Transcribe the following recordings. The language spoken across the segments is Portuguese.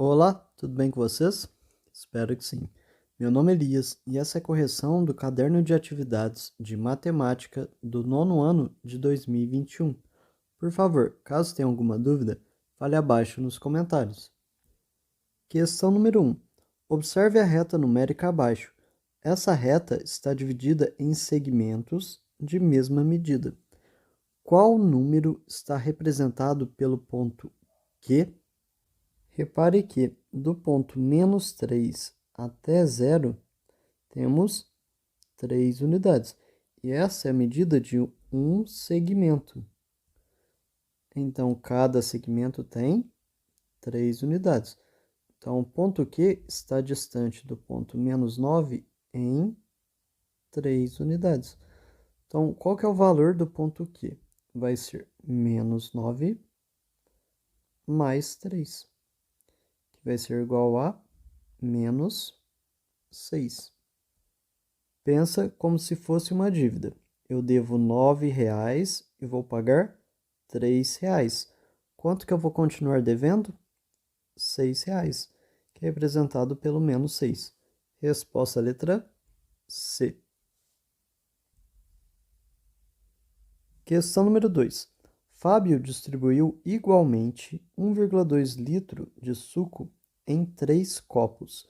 Olá, tudo bem com vocês? Espero que sim. Meu nome é Elias e essa é a correção do caderno de atividades de matemática do nono ano de 2021. Por favor, caso tenha alguma dúvida, fale abaixo nos comentários. Questão número 1. Observe a reta numérica abaixo. Essa reta está dividida em segmentos de mesma medida. Qual número está representado pelo ponto Q? Repare que do ponto -3 até zero temos 3 unidades. E essa é a medida de um segmento. Então, cada segmento tem 3 unidades. Então, o ponto Q está distante do ponto -9 em 3 unidades. Então, qual que é o valor do ponto Q? Vai ser -9 mais 3, que vai ser igual a -6. Pensa como se fosse uma dívida. Eu devo R$ 9 e vou pagar R$ 3. Quanto que eu vou continuar devendo? R$ 6, que é representado pelo -6. Resposta letra C. Questão número 2. Fábio distribuiu igualmente 1,2 litro de suco em 3 copos.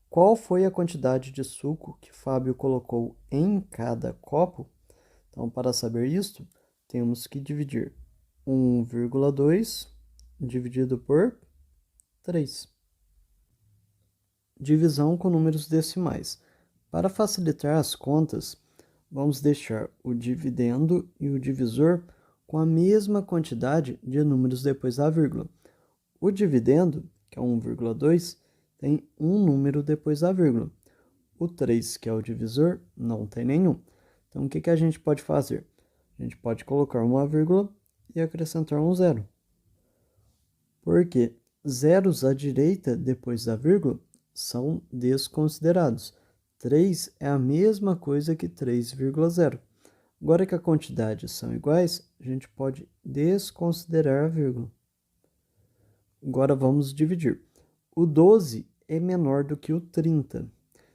Qual foi a quantidade de suco que Fábio colocou em cada copo? Então, para saber isto, temos que dividir 1,2 dividido por 3. Divisão com números decimais. Para facilitar as contas, vamos deixar o dividendo e o divisor com a mesma quantidade de números depois da vírgula. O dividendo, que é 1,2, tem um número depois da vírgula. O 3, que é o divisor, não tem nenhum. Então, o que a gente pode fazer? A gente pode colocar uma vírgula e acrescentar um zero. Porque zeros à direita depois da vírgula são desconsiderados. 3 é a mesma coisa que 3,0. Agora que as quantidades são iguais, a gente pode desconsiderar a vírgula. Agora vamos dividir. O 12 é menor do que o 30.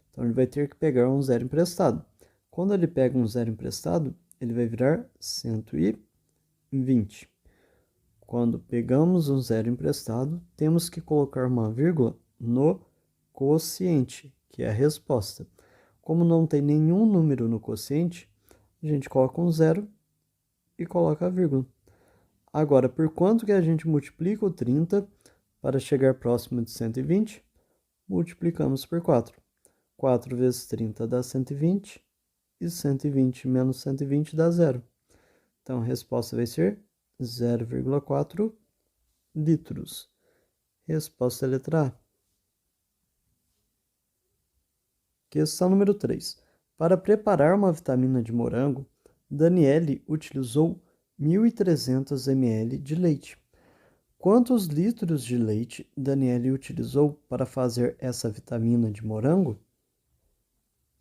Então, ele vai ter que pegar um zero emprestado. Quando ele pega um zero emprestado, ele vai virar 120. Quando pegamos um zero emprestado, temos que colocar uma vírgula no quociente, que é a resposta. Como não tem nenhum número no quociente, a gente coloca um zero e coloca a vírgula. Agora, por quanto que a gente multiplica o 30 para chegar próximo de 120? Multiplicamos por 4. 4 vezes 30 dá 120, e 120 menos 120 dá zero. Então, a resposta vai ser 0,4 litros. Resposta letra A. Questão número 3. Para preparar uma vitamina de morango, Daniele utilizou 1.300 ml de leite. Quantos litros de leite Daniele utilizou para fazer essa vitamina de morango?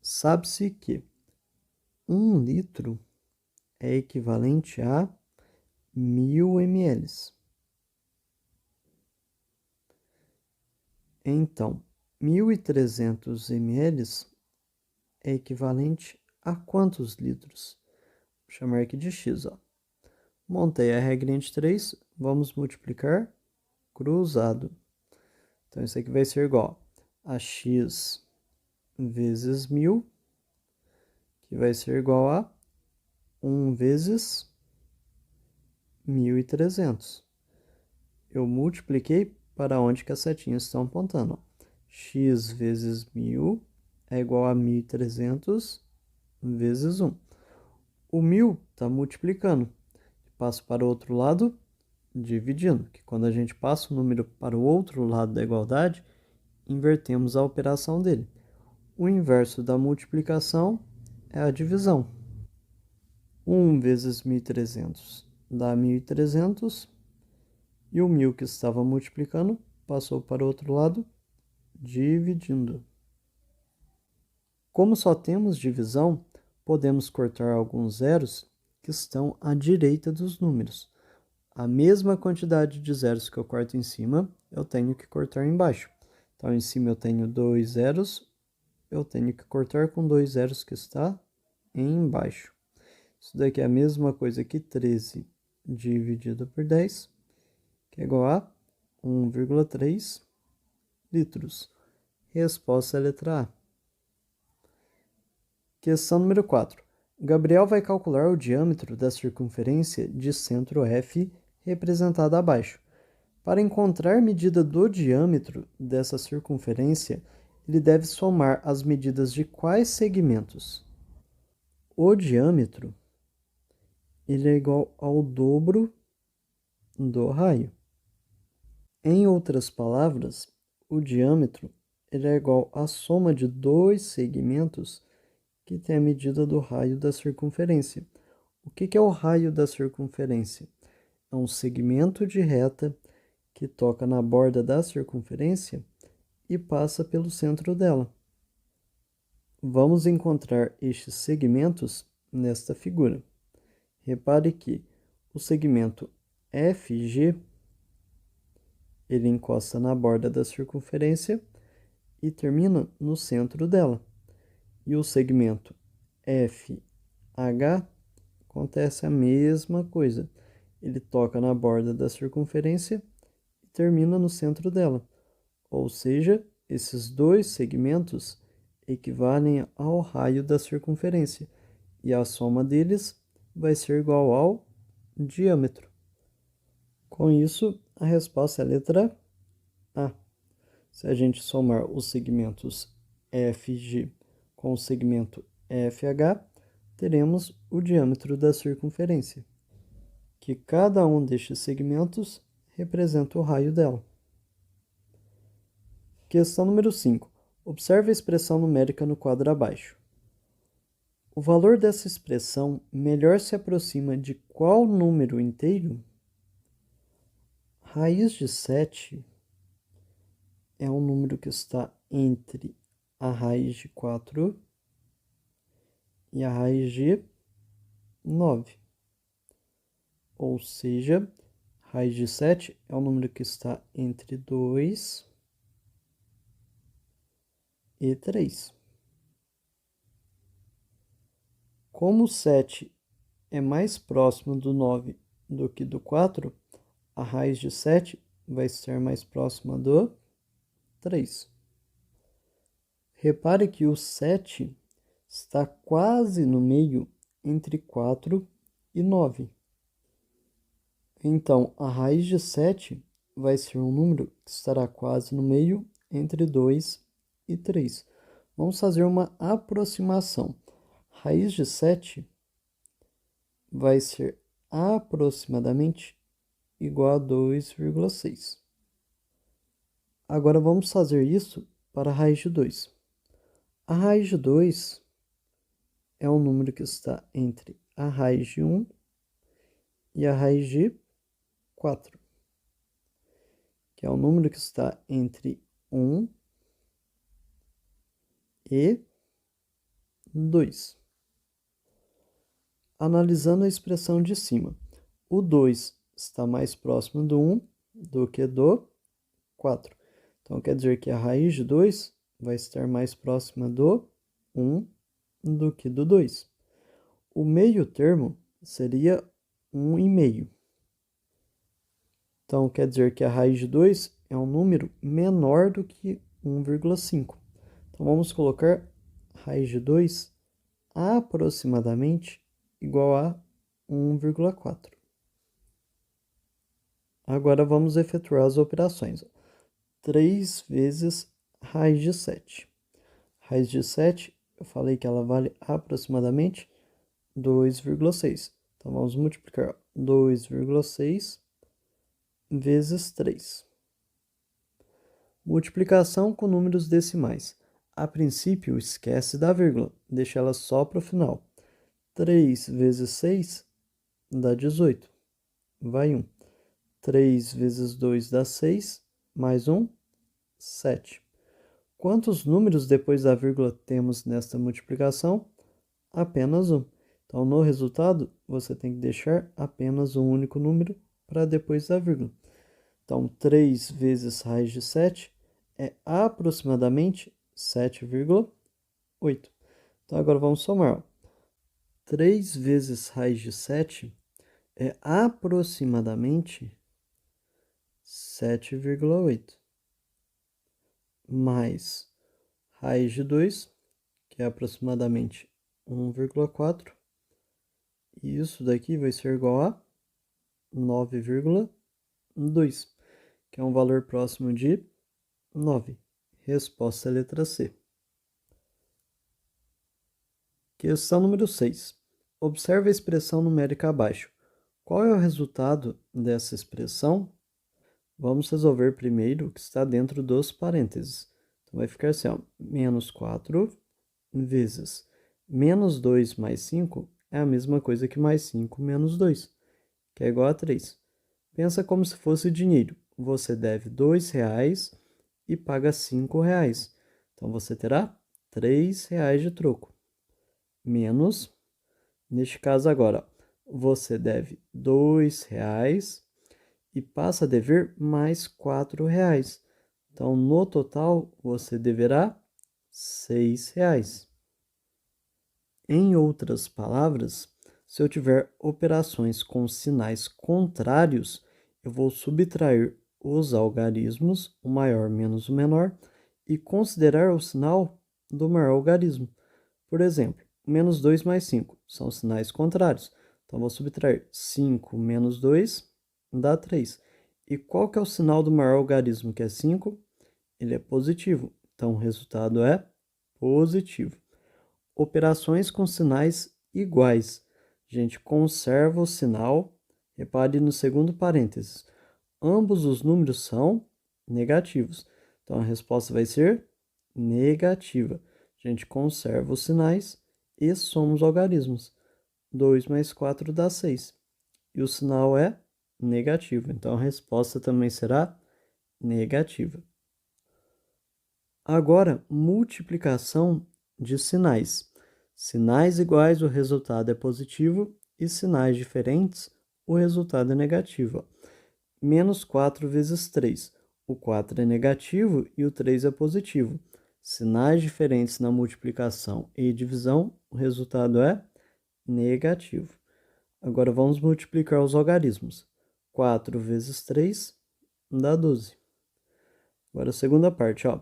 Sabe-se que 1 litro é equivalente a 1.000 ml. Então, 1.300 ml é equivalente a quantos litros? Vou chamar aqui de x, ó. Montei a regrinha de 3, vamos multiplicar cruzado. Então, isso aqui vai ser igual a x vezes 1.000, que vai ser igual a 1 vezes 1.300. Eu multipliquei para onde que as setinhas estão apontando, ó. X vezes 1.000 é igual a 1.300 vezes 1. O 1.000 está multiplicando. Passo para o outro lado, dividindo. Que quando a gente passa o número para o outro lado da igualdade, invertemos a operação dele. O inverso da multiplicação é a divisão. 1 vezes 1.300 dá 1.300. E o 1.000 que estava multiplicando passou para o outro lado, dividindo. Como só temos divisão, podemos cortar alguns zeros que estão à direita dos números. a mesma quantidade de zeros que eu corto em cima, eu tenho que cortar embaixo. Então, em cima eu tenho 2 zeros, eu tenho que cortar com 2 zeros que está embaixo. Isso daqui é a mesma coisa que 13 dividido por 10, que é igual a 1,3 litros. Resposta é a letra A. Questão número 4. Gabriel vai calcular o diâmetro da circunferência de centro F, representada abaixo. Para encontrar a medida do diâmetro dessa circunferência, ele deve somar as medidas de quais segmentos? O diâmetro ele é igual ao dobro do raio. Em outras palavras, o diâmetro ele é igual à soma de dois segmentos que tem a medida do raio da circunferência. O que é o raio da circunferência? É um segmento de reta que toca na borda da circunferência e passa pelo centro dela. Vamos encontrar estes segmentos nesta figura. Repare que o segmento FG ele encosta na borda da circunferência e termina no centro dela. E o segmento FH acontece a mesma coisa. Ele toca na borda da circunferência e termina no centro dela. Ou seja, esses dois segmentos equivalem ao raio da circunferência. E a soma deles vai ser igual ao diâmetro. Com isso, a resposta é a letra A. Se a gente somar os segmentos FG com o segmento FH, teremos o diâmetro da circunferência, que cada um destes segmentos representa o raio dela. Questão número 5. Observe a expressão numérica no quadro abaixo. O valor dessa expressão melhor se aproxima de qual número inteiro? Raiz de 7 é um número que está entre a raiz de 4 e a raiz de 9. Ou seja, raiz de 7 é um número que está entre 2 e 3. Como o 7 é mais próximo do 9 do que do 4, a raiz de 7 vai ser mais próxima do 3. Repare que o 7 está quase no meio entre 4 e 9. Então, a raiz de 7 vai ser um número que estará quase no meio entre 2 e 3. Vamos fazer uma aproximação. Raiz de 7 vai ser aproximadamente igual a 2,6. Agora vamos fazer isso para a raiz de 2. A raiz de 2 é um número que está entre a raiz de 1 e a raiz de 4, que é um número que está entre 1 e 2. Analisando a expressão de cima, o 2 está mais próximo do 1 do que do 4. Então, quer dizer que a raiz de 2 vai estar mais próxima do 1 do que do 2. O meio termo seria 1,5. Então, quer dizer que a raiz de 2 é um número menor do que 1,5. Então, vamos colocar raiz de 2 aproximadamente igual a 1,4. Agora, vamos efetuar as operações. 3 vezes raiz de 7. Raiz de 7, eu falei que ela vale aproximadamente 2,6. Então, vamos multiplicar 2,6 vezes 3. Multiplicação com números decimais. A princípio, esquece da vírgula, deixa ela só para o final. 3 vezes 6 dá 18. Vai 1. 3 vezes 2 dá 6, mais 1, 7. Quantos números depois da vírgula temos nesta multiplicação? Apenas um. Então, no resultado, você tem que deixar apenas um único número para depois da vírgula. Então, 3 vezes raiz de 7 é aproximadamente 7,8. Então, agora vamos somar. 3 vezes raiz de 7 é aproximadamente 7,8. Mais raiz de 2, que é aproximadamente 1,4. E isso daqui vai ser igual a 9,2, que é um valor próximo de 9. Resposta letra C. Questão número 6. Observe a expressão numérica abaixo. Qual é o resultado dessa expressão? Vamos resolver primeiro o que está dentro dos parênteses. Então, vai ficar assim, ó, menos 4 vezes menos 2 mais 5 é a mesma coisa que mais 5 menos 2, que é igual a 3. Pensa como se fosse dinheiro. Você deve R$ 2 e paga R$ 5. Então, você terá R$ 3 de troco. Menos, neste caso agora, você deve R$ 2 e passa a dever mais R$ 4. Então, no total, você deverá R$ 6. Em outras palavras, se eu tiver operações com sinais contrários, eu vou subtrair os algarismos, o maior menos o menor, e considerar o sinal do maior algarismo. Por exemplo, menos 2 mais 5 são sinais contrários. Então, vou subtrair 5 menos 2 dá 3. E qual que é o sinal do maior algarismo, que é 5? Ele é positivo. Então, o resultado é positivo. Operações com sinais iguais. A gente conserva o sinal. Repare no segundo parênteses. Ambos os números são negativos. Então, a resposta vai ser negativa. A gente conserva os sinais e soma os algarismos. 2 mais 4 dá 6. E o sinal é negativo. Então, a resposta também será negativa. Agora, multiplicação de sinais. Sinais iguais, o resultado é positivo, e sinais diferentes, o resultado é negativo. Menos 4 vezes 3. O 4 é negativo e o 3 é positivo. Sinais diferentes na multiplicação e divisão, o resultado é negativo. Agora vamos multiplicar os algarismos. 4 vezes 3 dá 12. Agora a segunda parte, ó.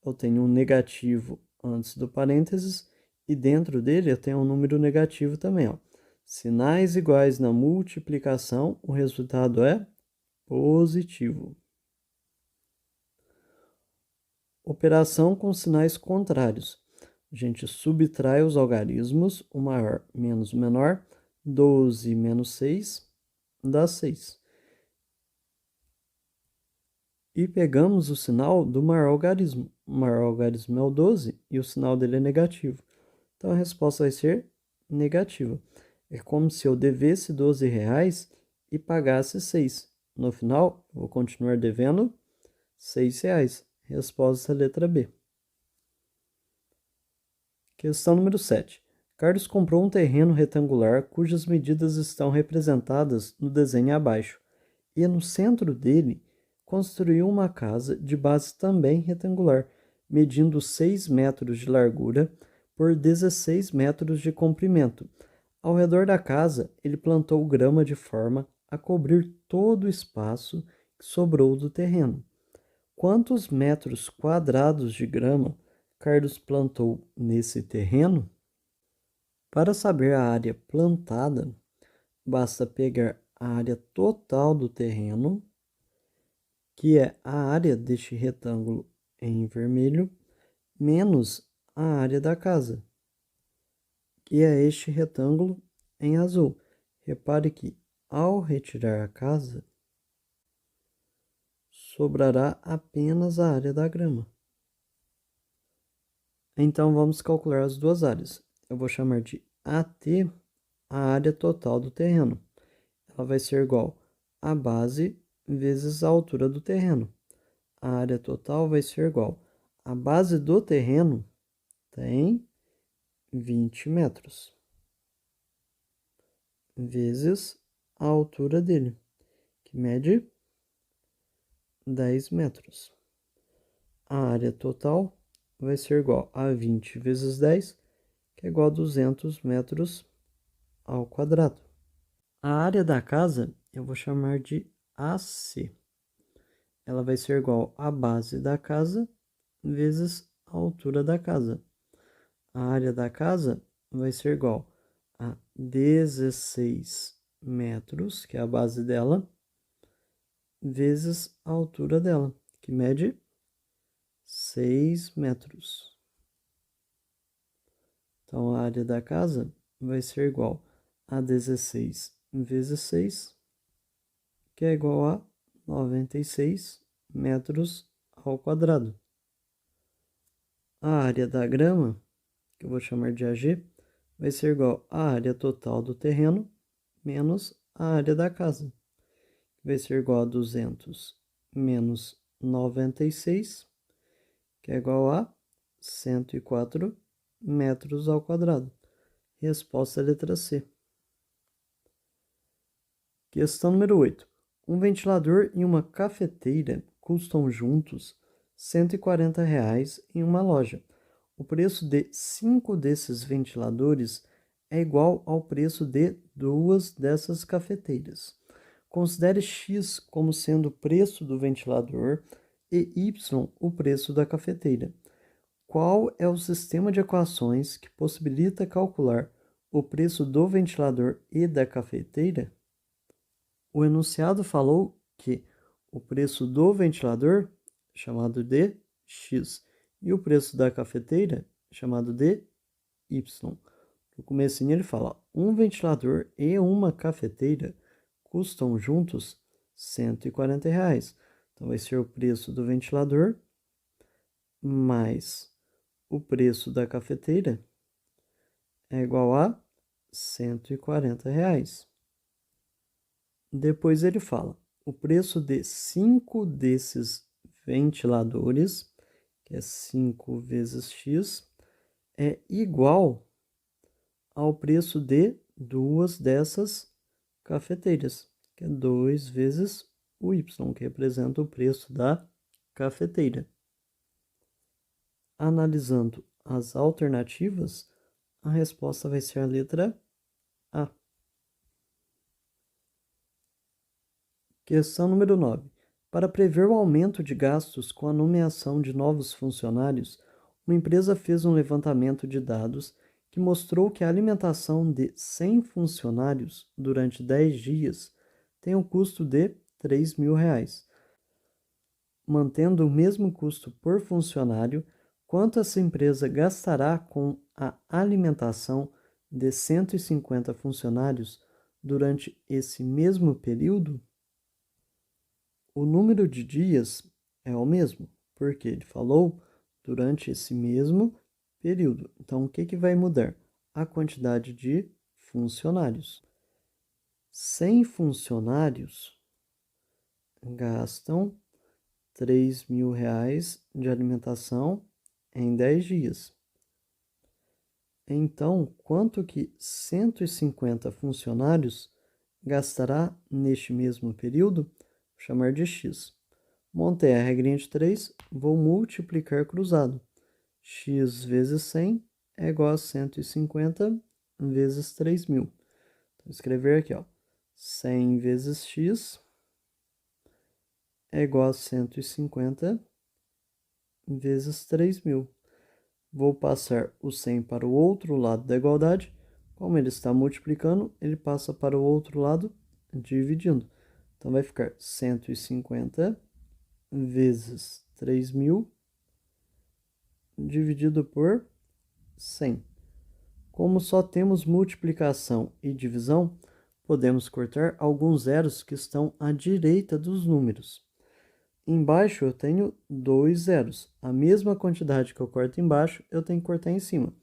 Eu tenho um negativo antes do parênteses e dentro dele eu tenho um número negativo também, ó. Sinais iguais na multiplicação, o resultado é positivo. Operação com sinais contrários. A gente subtrai os algarismos, o maior menos o menor. 12 menos 6 dá 6. E pegamos o sinal do maior algarismo. O maior algarismo é o 12 e o sinal dele é negativo. Então a resposta vai ser negativa. É como se eu devesse R$ 12 e pagasse 6. No final, vou continuar devendo R$ 6. Resposta letra B. Questão número 7. Carlos comprou um terreno retangular cujas medidas estão representadas no desenho abaixo, e no centro dele construiu uma casa de base também retangular, medindo 6 metros de largura por 16 metros de comprimento. Ao redor da casa, ele plantou grama de forma a cobrir todo o espaço que sobrou do terreno. Quantos metros quadrados de grama Carlos plantou nesse terreno? Para saber a área plantada, basta pegar a área total do terreno, que é a área deste retângulo em vermelho, menos a área da casa, que é este retângulo em azul. Repare que, ao retirar a casa, sobrará apenas a área da grama. Então, vamos calcular as duas áreas. Eu vou chamar de AT a área total do terreno. Ela vai ser igual a base vezes a altura do terreno. A área total vai ser igual a base do terreno tem 20 metros, vezes a altura dele, que mede 10 metros. A área total vai ser igual a 20 vezes 10, que é igual a 200 metros ao quadrado. A área da casa eu vou chamar de AC. Ela vai ser igual à base da casa vezes a altura da casa. A área da casa vai ser igual a 16 metros, que é a base dela, vezes a altura dela, que mede 6 metros. Então, a área da casa vai ser igual a 16 vezes 6, que é igual a 96 metros ao quadrado. A área da grama, que eu vou chamar de AG, vai ser igual à área total do terreno menos a área da casa. Vai ser igual a 200 menos 96, que é igual a 104 metros ao quadrado. Resposta letra C. Questão número 8. Um ventilador e uma cafeteira custam juntos R$ 140 em uma loja. O preço de 5 desses ventiladores é igual ao preço de 2 dessas cafeteiras. Considere X como sendo o preço do ventilador e Y o preço da cafeteira. Qual é o sistema de equações que possibilita calcular o preço do ventilador e da cafeteira? O enunciado falou que o preço do ventilador, chamado de X, e o preço da cafeteira, chamado de Y. No comecinho ele fala, um ventilador e uma cafeteira custam juntos R$ 140. Então vai ser o preço do ventilador mais o preço da cafeteira é igual a R$ 140. Depois ele fala, o preço de 5 desses ventiladores, que é 5 vezes X, é igual ao preço de 2 dessas cafeteiras, que é 2 vezes o Y, que representa o preço da cafeteira. Analisando as alternativas, a resposta vai ser a letra A. Questão número 9. Para prever o aumento de gastos com a nomeação de novos funcionários, uma empresa fez um levantamento de dados que mostrou que a alimentação de 100 funcionários durante 10 dias tem um custo de R$ 3.000. Mantendo o mesmo custo por funcionário, quanto essa empresa gastará com a alimentação de 150 funcionários durante esse mesmo período? O número de dias é o mesmo, porque ele falou durante esse mesmo período. Então, o que vai mudar? A quantidade de funcionários. 100 funcionários gastam R$ 3.000 de alimentação em 10 dias. Então, quanto que 150 funcionários gastará neste mesmo período? Vou chamar de X. Montei a regrinha de 3, vou multiplicar cruzado. X vezes 100 é igual a 150 vezes 3.000. Então, vou escrever aqui, ó. 100 vezes X é igual a 150 vezes 3.000. Vou passar o 100 para o outro lado da igualdade. Como ele está multiplicando, ele passa para o outro lado dividindo. Então, vai ficar 150 vezes 3.000 dividido por 100. Como só temos multiplicação e divisão, podemos cortar alguns zeros que estão à direita dos números. Embaixo eu tenho 2 zeros. A mesma quantidade que eu corto embaixo, eu tenho que cortar em cima.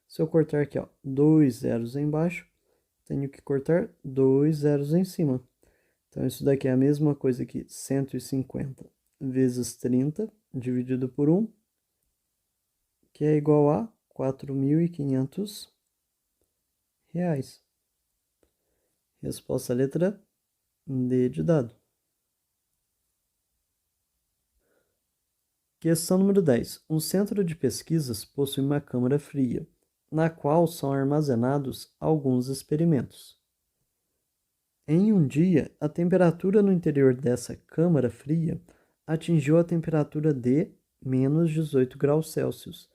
Se eu cortar aqui, ó, 2 zeros embaixo, tenho que cortar 2 zeros em cima. Então, isso daqui é a mesma coisa que 150 vezes 30 dividido por 1, que é igual a R$ 4.500. Resposta letra D de dado. Questão número 10. Um centro de pesquisas possui uma câmara fria, na qual são armazenados alguns experimentos. Em um dia, a temperatura no interior dessa câmara fria atingiu a temperatura de menos 18 graus Celsius,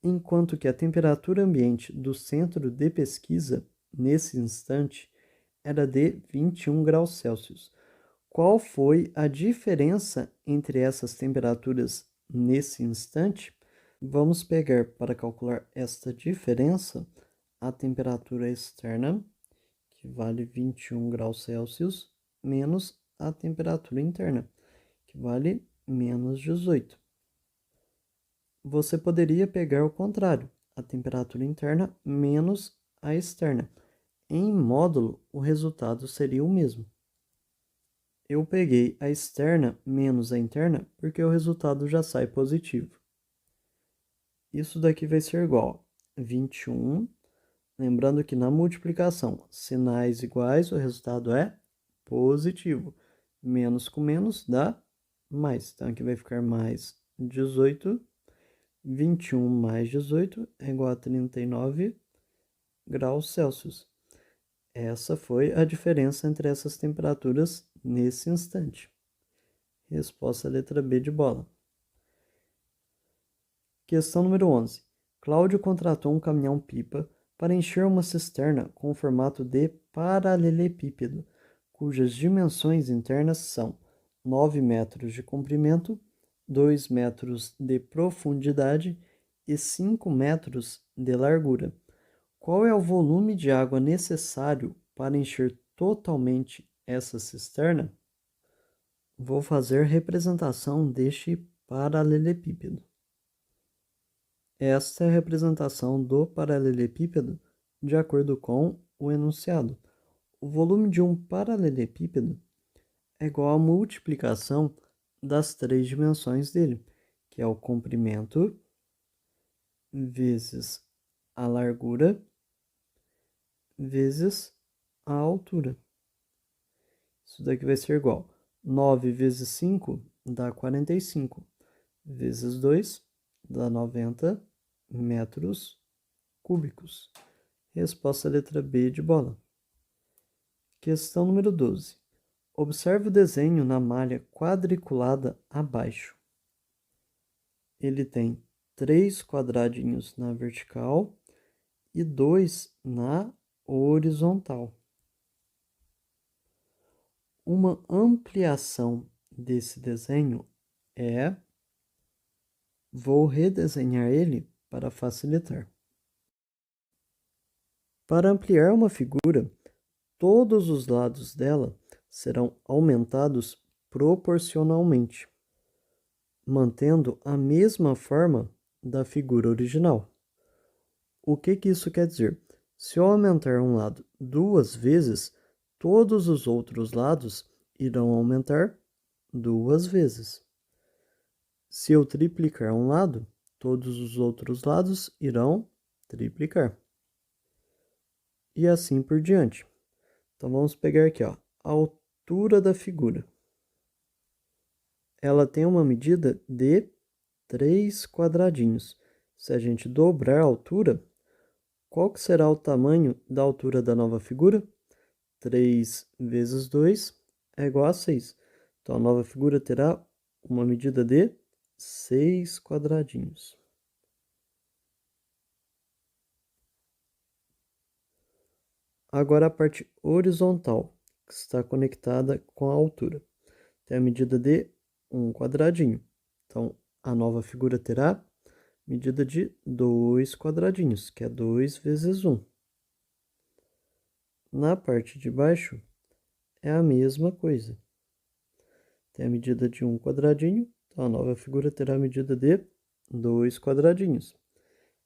enquanto que a temperatura ambiente do centro de pesquisa, nesse instante, era de 21 graus Celsius. Qual foi a diferença entre essas temperaturas nesse instante? Vamos pegar para calcular esta diferença a temperatura externa, que vale 21 graus Celsius, menos a temperatura interna, que vale menos 18. Você poderia pegar o contrário, a temperatura interna menos a externa. Em módulo, o resultado seria o mesmo. Eu peguei a externa menos a interna porque o resultado já sai positivo. Isso daqui vai ser igual a 21. Lembrando que na multiplicação, sinais iguais, o resultado é positivo. Menos com menos dá mais. Então aqui vai ficar mais 18. 21 mais 18 é igual a 39 graus Celsius. Essa foi a diferença entre essas temperaturas nesse instante. Resposta letra B de bola. Questão número 11. Cláudio contratou um caminhão-pipa para encher uma cisterna com o formato de paralelepípedo, cujas dimensões internas são 9 metros de comprimento, 2 metros de profundidade e 5 metros de largura. Qual é o volume de água necessário para encher totalmente essa cisterna? Vou fazer representação deste paralelepípedo. Esta é a representação do paralelepípedo de acordo com o enunciado. O volume de um paralelepípedo é igual à multiplicação das três dimensões dele, que é o comprimento vezes a largura vezes a altura. Isso daqui vai ser igual a 9 vezes 5 dá 45, vezes 2 dá 90 metros cúbicos. Resposta letra B de bola. Questão número 12. Observe o desenho na malha quadriculada abaixo. Ele tem 3 quadradinhos na vertical e 2 na horizontal. Uma ampliação desse desenho é... Vou redesenhar ele para facilitar. Para ampliar uma figura, todos os lados dela serão aumentados proporcionalmente, mantendo a mesma forma da figura original. O que isso quer dizer? Se eu aumentar um lado 2 vezes, todos os outros lados irão aumentar 2 vezes. Se eu triplicar um lado, todos os outros lados irão triplicar. E assim por diante. Então vamos pegar aqui, ó, a altura da figura. Ela tem uma medida de 3 quadradinhos. Se a gente dobrar a altura, qual que será o tamanho da altura da nova figura? 3 vezes 2 é igual a 6. Então a nova figura terá uma medida de 6 quadradinhos. Agora a parte horizontal, que está conectada com a altura. Tem a medida de 1 quadradinho. Então, a nova figura terá medida de 2 quadradinhos, que é 2 vezes 1. Na parte de baixo, é a mesma coisa. Tem a medida de 1 quadradinho, então a nova figura terá a medida de 2 quadradinhos,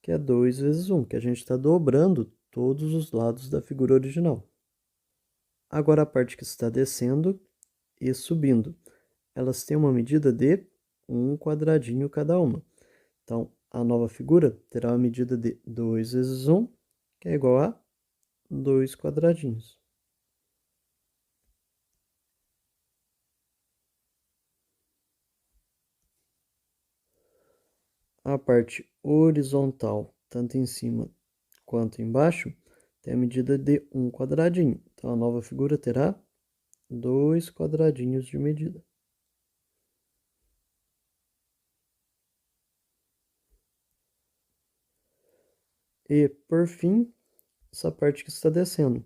que é 2 vezes 1, que a gente está dobrando todos os lados da figura original. Agora a parte que está descendo e subindo, elas têm uma medida de 1 quadradinho cada uma. Então, a nova figura terá uma medida de 2 vezes 1, que é igual a 2 quadradinhos. A parte horizontal, tanto em cima quanto embaixo, tem a medida de um quadradinho. Então, a nova figura terá 2 quadradinhos de medida. E, por fim, essa parte que está descendo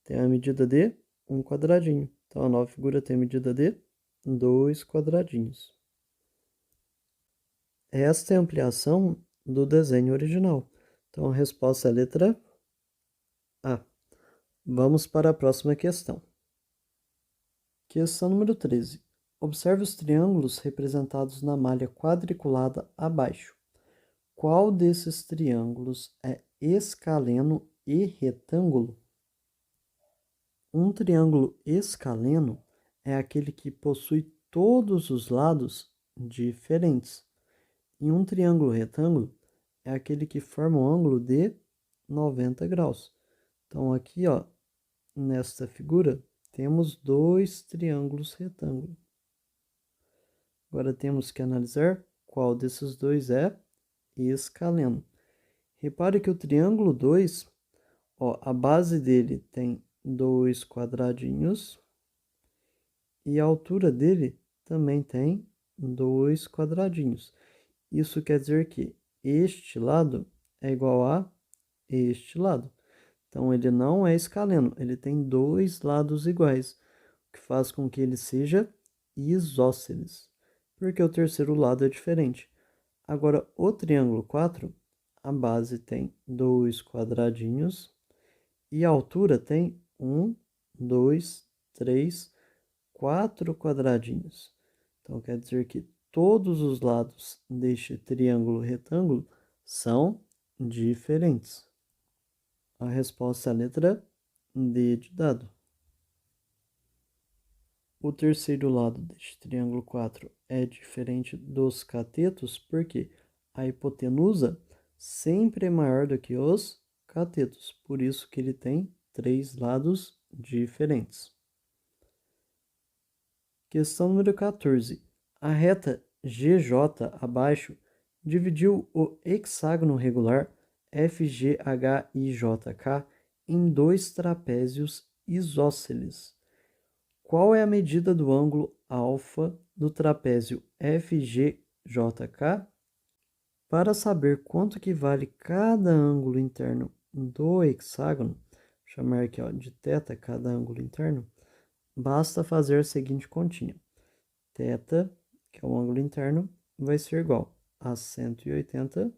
tem a medida de um quadradinho. Então, a nova figura tem a medida de 2 quadradinhos. Esta é a ampliação do desenho original. Então, a resposta é a letra A. Vamos para a próxima questão. Questão número 13. Observe os triângulos representados na malha quadriculada abaixo. Qual desses triângulos é escaleno e retângulo? Um triângulo escaleno é aquele que possui todos os lados diferentes. E um triângulo retângulo é aquele que forma um ângulo de 90 graus. Então, aqui, ó, nesta figura, temos dois triângulos retângulos. Agora temos que analisar qual desses dois é escaleno. Repare que o triângulo 2, ó, a base dele tem 2 quadradinhos e a altura dele também tem 2 quadradinhos. Isso quer dizer que este lado é igual a este lado. Então, ele não é escaleno, ele tem dois lados iguais, o que faz com que ele seja isósceles, porque o terceiro lado é diferente. Agora, o triângulo 4, a base tem dois quadradinhos e a altura tem 1, 2, 3, 4 quadradinhos. Então, quer dizer que todos os lados deste triângulo retângulo são diferentes. A resposta é a letra D de dado. O terceiro lado deste triângulo 4 é diferente dos catetos, porque a hipotenusa sempre é maior do que os catetos, por isso que ele tem três lados diferentes. Questão número 14. A reta GJ abaixo dividiu o hexágono regular FGHIJK em dois trapézios isósceles. Qual é a medida do ângulo alfa do trapézio FGJK? Para saber quanto que vale cada ângulo interno do hexágono, vou chamar aqui, ó, de θ cada ângulo interno, basta fazer a seguinte continha. Θ, que é o ângulo interno, vai ser igual a 180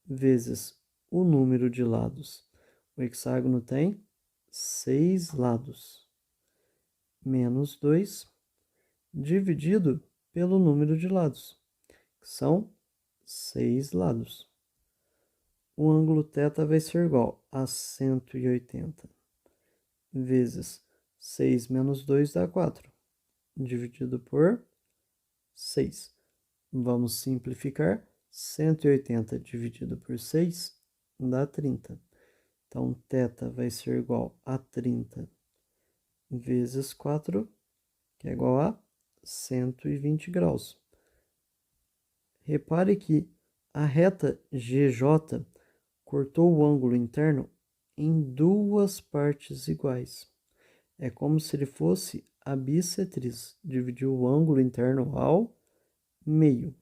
vezes o número de lados. O hexágono tem 6 lados, menos 2, dividido pelo número de lados, que são 6 lados. O ângulo θ vai ser igual a 180 vezes 6 menos 2 dá 4, dividido por 6. Vamos simplificar. 180 dividido por 6 dá 30. Então, θ vai ser igual a 30 vezes 4, que é igual a 120 graus. Repare que a reta GJ cortou o ângulo interno em duas partes iguais. É como se ele fosse a bissetriz, dividiu o ângulo interno ao meio.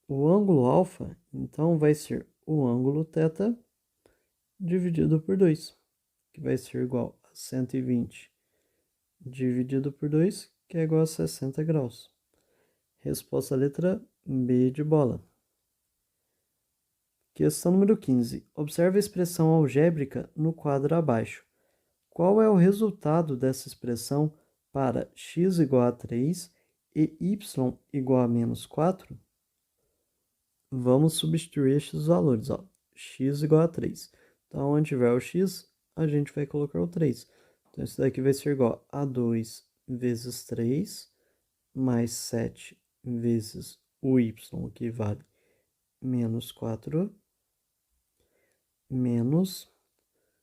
O ângulo alfa, então, vai ser o ângulo θ dividido por 2, que vai ser igual a 120 dividido por 2, que é igual a 60 graus. Resposta letra B de bola. Questão número 15. Observe a expressão algébrica no quadro abaixo. Qual é o resultado dessa expressão para x igual a 3 e y igual a menos 4? Vamos substituir estes valores, ó. X igual a 3. Então, onde tiver o x, a gente vai colocar o 3. Então, isso daqui vai ser igual a 2 vezes 3, mais 7 vezes o y, que vale menos 4, menos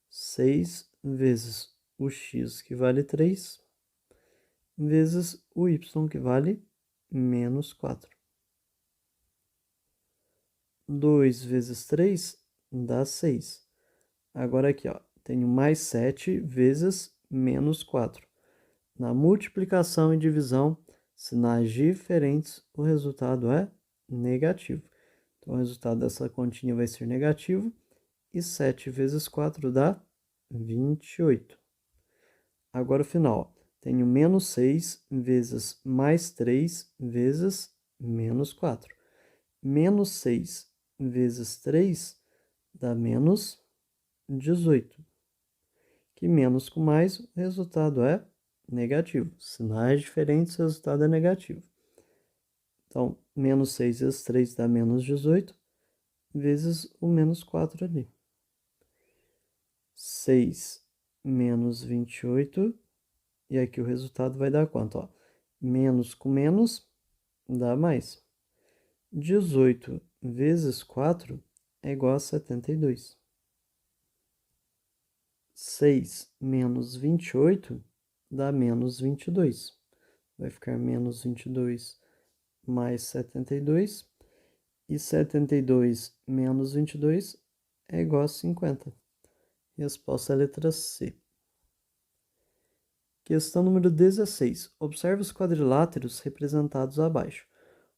6 vezes o x, que vale 3, vezes o y, que vale menos 4. 2 vezes 3 dá 6. Agora aqui, ó, tenho mais 7 vezes menos 4. Na multiplicação e divisão, sinais diferentes, o resultado é negativo. Então, o resultado dessa continha vai ser negativo. E 7 vezes 4 dá 28. Agora o final. Tenho menos 6 vezes mais 3 vezes menos 4. Menos 6 vezes 3 dá menos 18. Que menos com mais, o resultado é negativo. Sinais diferentes, o resultado é negativo. Então, menos 6 vezes 3 dá menos 18, vezes o menos 4 ali. 6 menos 28, e aqui o resultado vai dar quanto? Ó? Menos com menos dá mais. 18 vezes 4 é igual a 72. 6 menos 28 dá menos 22. Vai ficar menos 22 mais 72. E 72 menos 22 é igual a 50. Resposta é a letra C. Questão número 16. Observe os quadriláteros representados abaixo.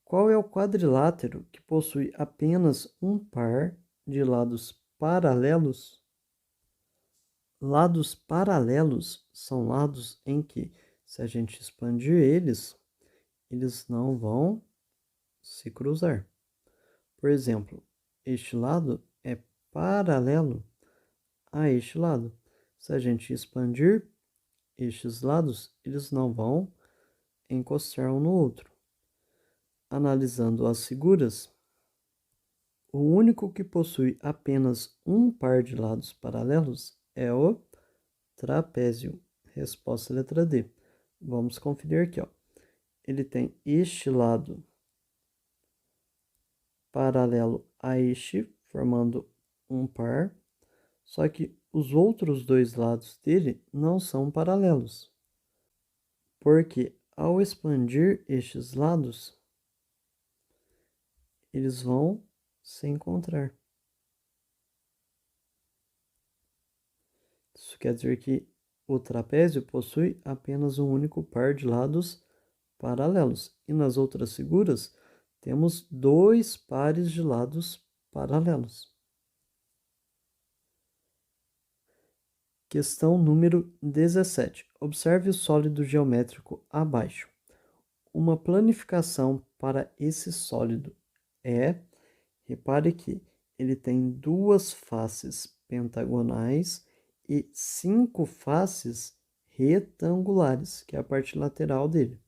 Qual é o quadrilátero que possui apenas um par de lados paralelos? Lados paralelos são lados em que, se a gente expandir eles, eles não vão se cruzar. Por exemplo, este lado é paralelo a este lado. Se a gente expandir estes lados, eles não vão encostar um no outro. Analisando as figuras, o único que possui apenas um par de lados paralelos é o trapézio. Resposta letra D. Vamos conferir aqui, ó. Ele tem este lado paralelo a este, formando um par, só que os outros dois lados dele não são paralelos, porque ao expandir estes lados, eles vão se encontrar. Isso quer dizer que o trapézio possui apenas um único par de lados paralelos, e nas outras figuras temos dois pares de lados paralelos. Questão número 17. Observe o sólido geométrico abaixo. Uma planificação para esse sólido é, repare que ele tem duas faces pentagonais e 5 faces retangulares, que é a parte lateral dele.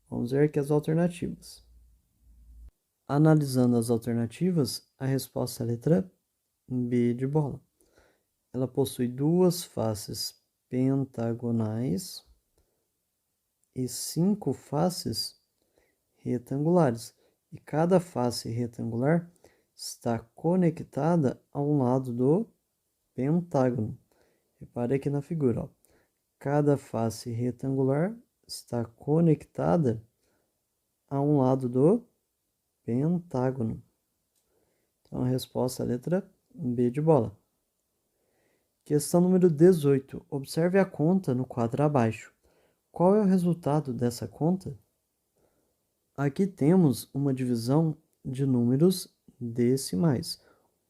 Vamos ver aqui as alternativas. Analisando as alternativas, a resposta é a letra B de bola. Ela possui duas faces pentagonais e 5 faces retangulares. E cada face retangular está conectada a um lado do pentágono. Repare aqui na figura, ó. Cada face retangular está conectada a um lado do pentágono. Então a resposta é a letra B de bola. Questão número 18. Observe a conta no quadro abaixo. Qual é o resultado dessa conta? Aqui temos uma divisão de números decimais.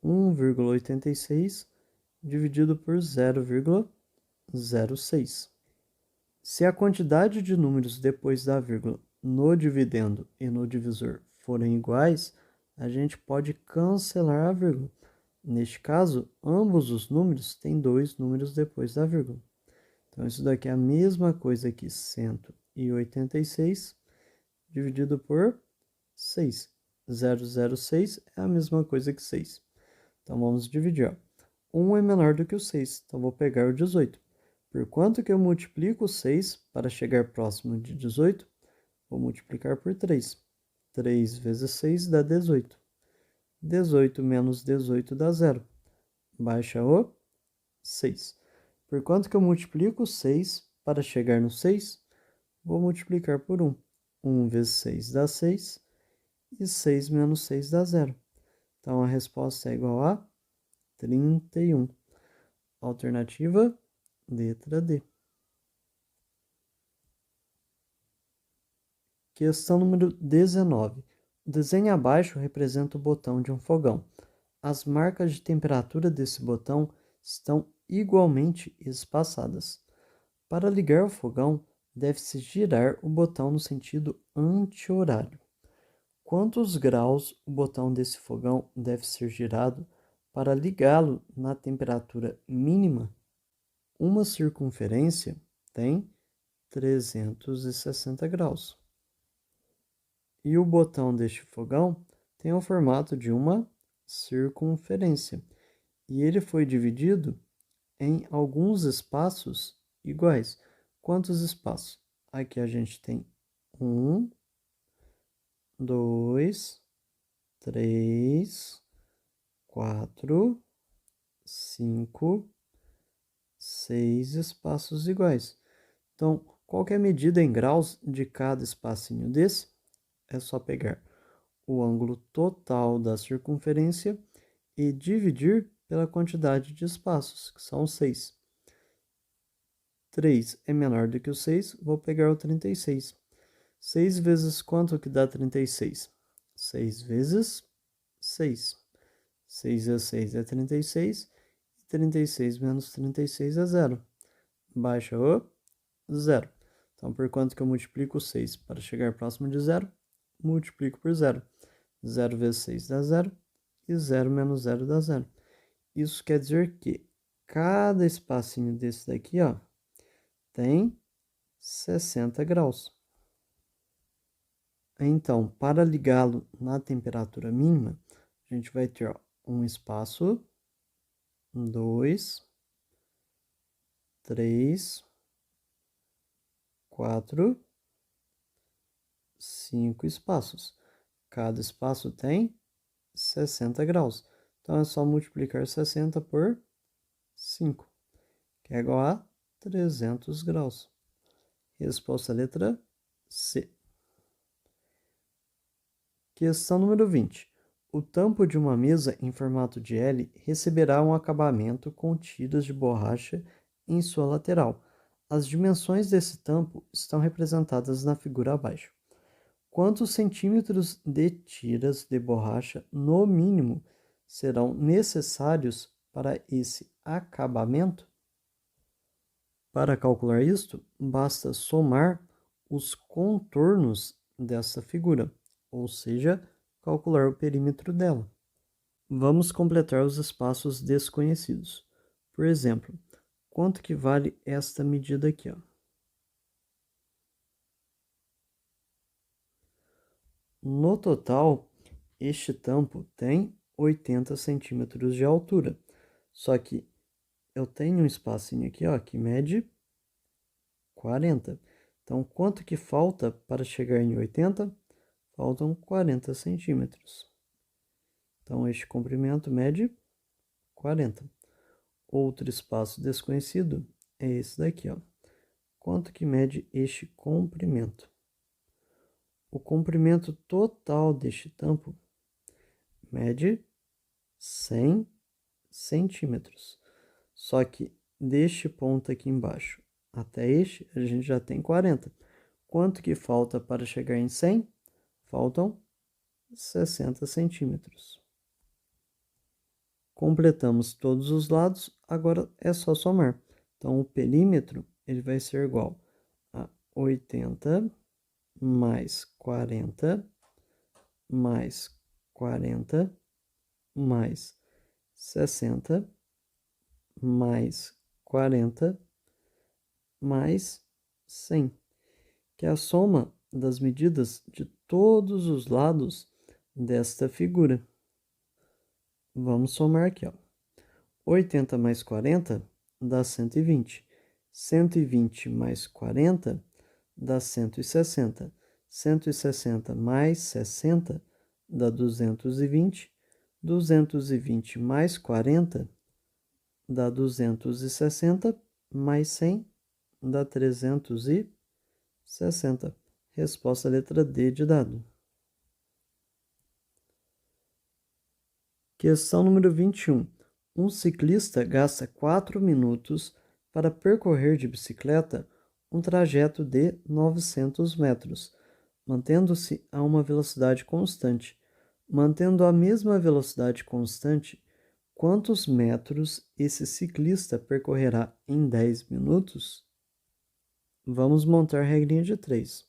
1,86 dividido por 0,06. Se a quantidade de números depois da vírgula no dividendo e no divisor forem iguais, a gente pode cancelar a vírgula. Neste caso, ambos os números têm dois números depois da vírgula. Então, isso daqui é a mesma coisa que 186 dividido por 6. 006 é a mesma coisa que 6. Então, vamos dividir. Ó. 1 é menor do que o 6, então vou pegar o 18. Por quanto que eu multiplico o 6 para chegar próximo de 18? Vou multiplicar por 3. 3 vezes 6 dá 18. 18 menos 18 dá 0. Baixa o 6. Por quanto que eu multiplico 6 para chegar no 6? Vou multiplicar por 1. 1 vezes 6 dá 6. E 6 menos 6 dá 0. Então, a resposta é igual a 31. Alternativa, letra D. Questão número 19. O desenho abaixo representa o botão de um fogão. As marcas de temperatura desse botão estão igualmente espaçadas. Para ligar o fogão, deve-se girar o botão no sentido anti-horário. Quantos graus o botão desse fogão deve ser girado para ligá-lo na temperatura mínima? Uma circunferência tem 360 graus. E o botão deste fogão tem o formato de uma circunferência. E ele foi dividido em alguns espaços iguais. Quantos espaços? Aqui a gente tem 1, 2, 3, 4, 5, 6 espaços iguais. Então, qual que é a medida em graus de cada espacinho desse? É só pegar o ângulo total da circunferência e dividir pela quantidade de espaços, que são 6. 3 é menor do que o 6, vou pegar o 36. 6 vezes quanto que dá 36? 6 vezes 6. 6 vezes 6 é 36. E 36 menos 36 é 0. Baixa o 0. Então, por quanto que eu multiplico 6 para chegar próximo de 0? Multiplico por 0. 0 vezes 6 dá 0. E 0 menos 0 dá 0. Isso quer dizer que cada espacinho desse daqui, ó, tem 60 graus. Então, para ligá-lo na temperatura mínima, a gente vai ter, ó, um espaço, 2, 3, 4, 5 espaços. Cada espaço tem 60 graus. Então, é só multiplicar 60 por 5, que é igual a 300 graus. Resposta letra C. Questão número 20. O tampo de uma mesa em formato de L receberá um acabamento com tiras de borracha em sua lateral. As dimensões desse tampo estão representadas na figura abaixo. Quantos centímetros de tiras de borracha, no mínimo, serão necessários para esse acabamento? Para calcular isto, basta somar os contornos dessa figura, ou seja, calcular o perímetro dela. Vamos completar os espaços desconhecidos. Por exemplo, quanto que vale esta medida aqui, ó? No total, este tampo tem 80 centímetros de altura. Só que eu tenho um espacinho aqui, ó, que mede 40. Então, quanto que falta para chegar em 80? Faltam 40 centímetros. Então, este comprimento mede 40. Outro espaço desconhecido é esse daqui, ó. Quanto que mede este comprimento? O comprimento total deste tampo mede 100 centímetros. Só que deste ponto aqui embaixo até este, a gente já tem 40. Quanto que falta para chegar em 100? Faltam 60 centímetros. Completamos todos os lados, agora é só somar. Então, o perímetro ele vai ser igual a 80 mais 40 mais 40 mais 60 mais 40 mais 100, que é a soma das medidas de todos os lados desta figura. Vamos somar aqui, ó. 80 mais 40 dá 120. 120 mais 40 dá 160. 160 mais 60 dá 220. 220 mais 40 dá 260. Mais 100 dá 360. Resposta letra D de dado. Questão número 21. Um ciclista gasta 4 minutos para percorrer de bicicleta um trajeto de 900 metros, mantendo-se a uma velocidade constante. Mantendo a mesma velocidade constante, quantos metros esse ciclista percorrerá em 10 minutos? Vamos montar a regrinha de 3.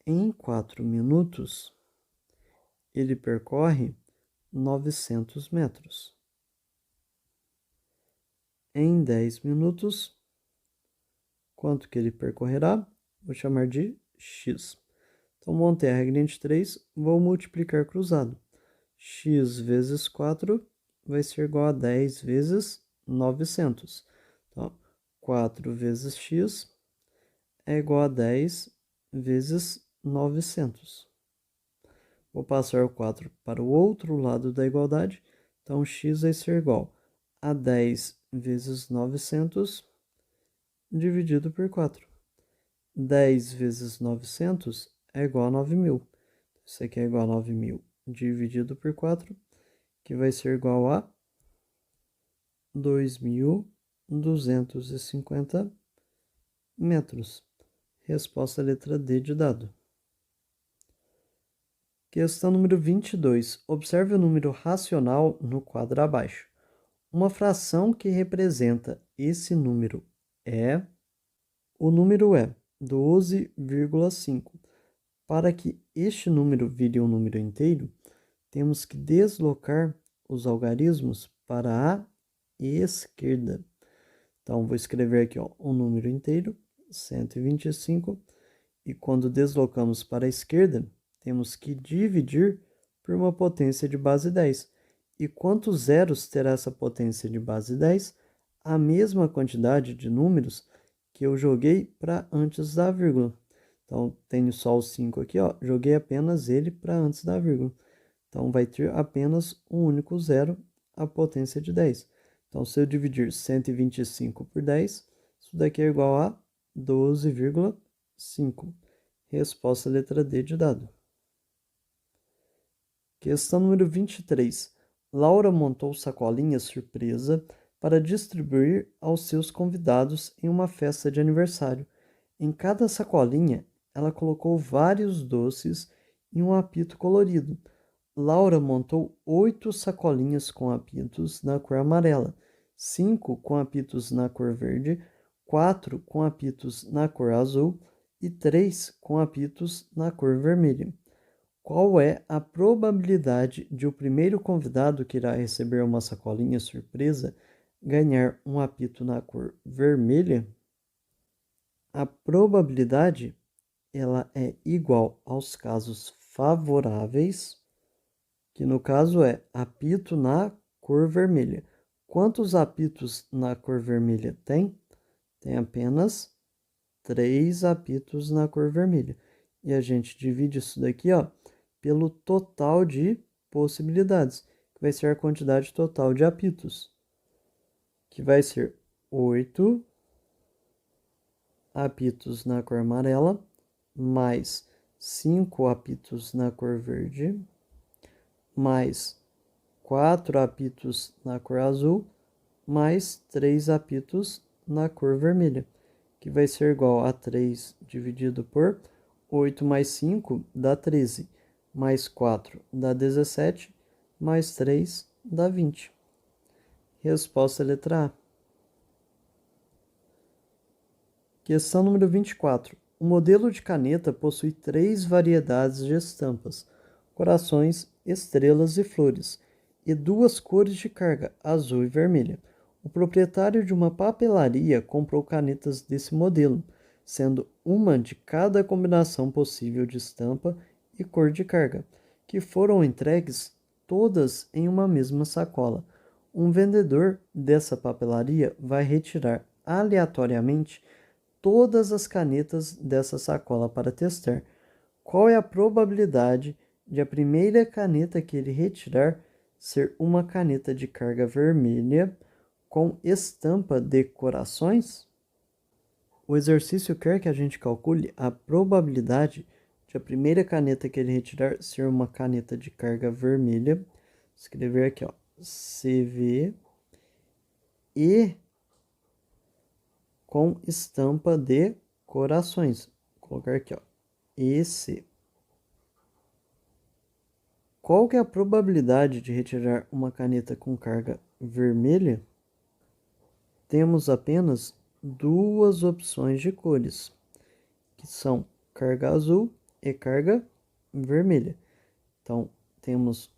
Em 4 minutos, ele percorre 900 metros. Em 10 minutos, quanto que ele percorrerá? Vou chamar de x. Então, montei a regrinha de 3, vou multiplicar cruzado. X vezes 4 vai ser igual a 10 vezes 900. Então, 4 vezes x é igual a 10 vezes 900. Vou passar o 4 para o outro lado da igualdade. Então, x vai ser igual a 10 vezes 900 dividido por 4. 10 vezes 900 é igual a 9.000. Isso aqui é igual a 9.000 dividido por 4, que vai ser igual a 2.250 metros. Resposta letra D de dado. Questão número 22. Observe o número racional no quadro abaixo. Uma fração que representa esse número é... O número é 12,5. Para que este número vire um número inteiro, temos que deslocar os algarismos para a esquerda. Então, vou escrever aqui, um número inteiro, 125, e quando deslocamos para a esquerda, temos que dividir por uma potência de base 10. E quantos zeros terá essa potência de base 10? A mesma quantidade de números que eu joguei para antes da vírgula. Então, tenho só o 5 aqui, joguei apenas ele para antes da vírgula. Então, vai ter apenas um único zero, a potência de 10. Então, se eu dividir 125 por 10, isso daqui é igual a 12,5. Resposta letra D de dado. Questão número 23. Laura montou sacolinha surpresa para distribuir aos seus convidados em uma festa de aniversário. Em cada sacolinha, ela colocou vários doces e um apito colorido. Laura montou 8 sacolinhas com apitos na cor amarela, 5 com apitos na cor verde, 4 com apitos na cor azul e 3 com apitos na cor vermelha. Qual é a probabilidade de o primeiro convidado que irá receber uma sacolinha surpresa ganhar um apito na cor vermelha? A probabilidade ela é igual aos casos favoráveis, que no caso é apito na cor vermelha. Quantos apitos na cor vermelha tem? Tem apenas 3 apitos na cor vermelha. E a gente divide isso daqui, pelo total de possibilidades, que vai ser a quantidade total de apitos, que vai ser 8 apitos na cor amarela, mais 5 apitos na cor verde, mais 4 apitos na cor azul, mais 3 apitos na cor vermelha, que vai ser igual a 3 dividido por 8 mais 5 dá 13, mais 4 dá 17, mais 3 dá 20. Resposta letra A. Questão número 24. O modelo de caneta possui 3 variedades de estampas, corações, estrelas e flores, e 2 cores de carga, azul e vermelha. O proprietário de uma papelaria comprou canetas desse modelo, sendo uma de cada combinação possível de estampa e cor de carga, que foram entregues todas em uma mesma sacola. Um vendedor dessa papelaria vai retirar aleatoriamente todas as canetas dessa sacola para testar. Qual é a probabilidade de a primeira caneta que ele retirar ser uma caneta de carga vermelha com estampa de corações? O exercício quer que a gente calcule a probabilidade de a primeira caneta que ele retirar ser uma caneta de carga vermelha. Escrever aqui, CV e com estampa de corações. Vou colocar aqui, ó, EC. Qual que é a probabilidade de retirar uma caneta com carga vermelha? Temos apenas duas opções de cores, que são carga azul e carga vermelha. Então, temos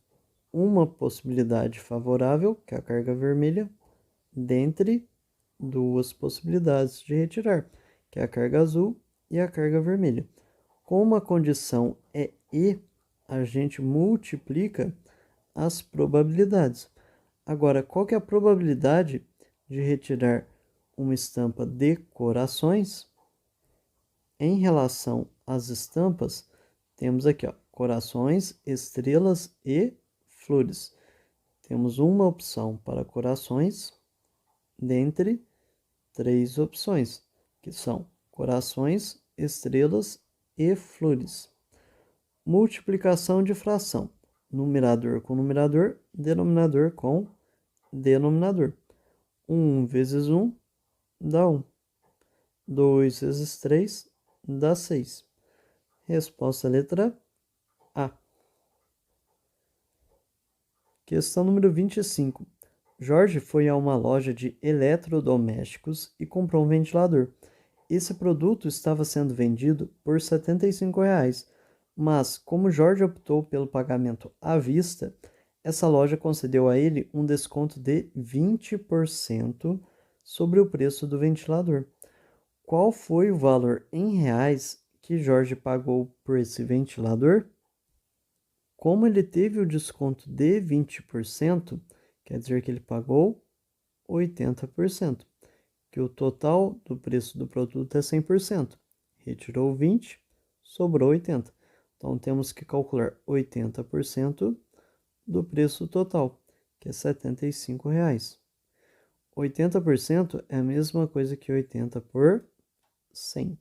uma possibilidade favorável, que é a carga vermelha, dentre duas possibilidades de retirar, que é a carga azul e a carga vermelha. Como a condição é E, a gente multiplica as probabilidades. Agora, qual que é a probabilidade de retirar uma estampa de corações? Em relação às estampas, temos aqui, ó, corações, estrelas e flores. Temos uma opção para corações, dentre três opções, que são corações, estrelas e flores. Multiplicação de fração: numerador com numerador, denominador com denominador. 1 vezes 1 dá 1. 2 vezes 3 dá 6. Resposta letra A. Questão número 25. Jorge foi a uma loja de eletrodomésticos e comprou um ventilador. Esse produto estava sendo vendido por R$ 75, mas como Jorge optou pelo pagamento à vista, essa loja concedeu a ele um desconto de 20% sobre o preço do ventilador. Qual foi o valor em reais que Jorge pagou por esse ventilador? Como ele teve o desconto de 20%, quer dizer que ele pagou 80%, que o total do preço do produto é 100%. Retirou 20, sobrou 80. Então temos que calcular 80% do preço total, que é R$ 75. 80% é a mesma coisa que 80 por 100.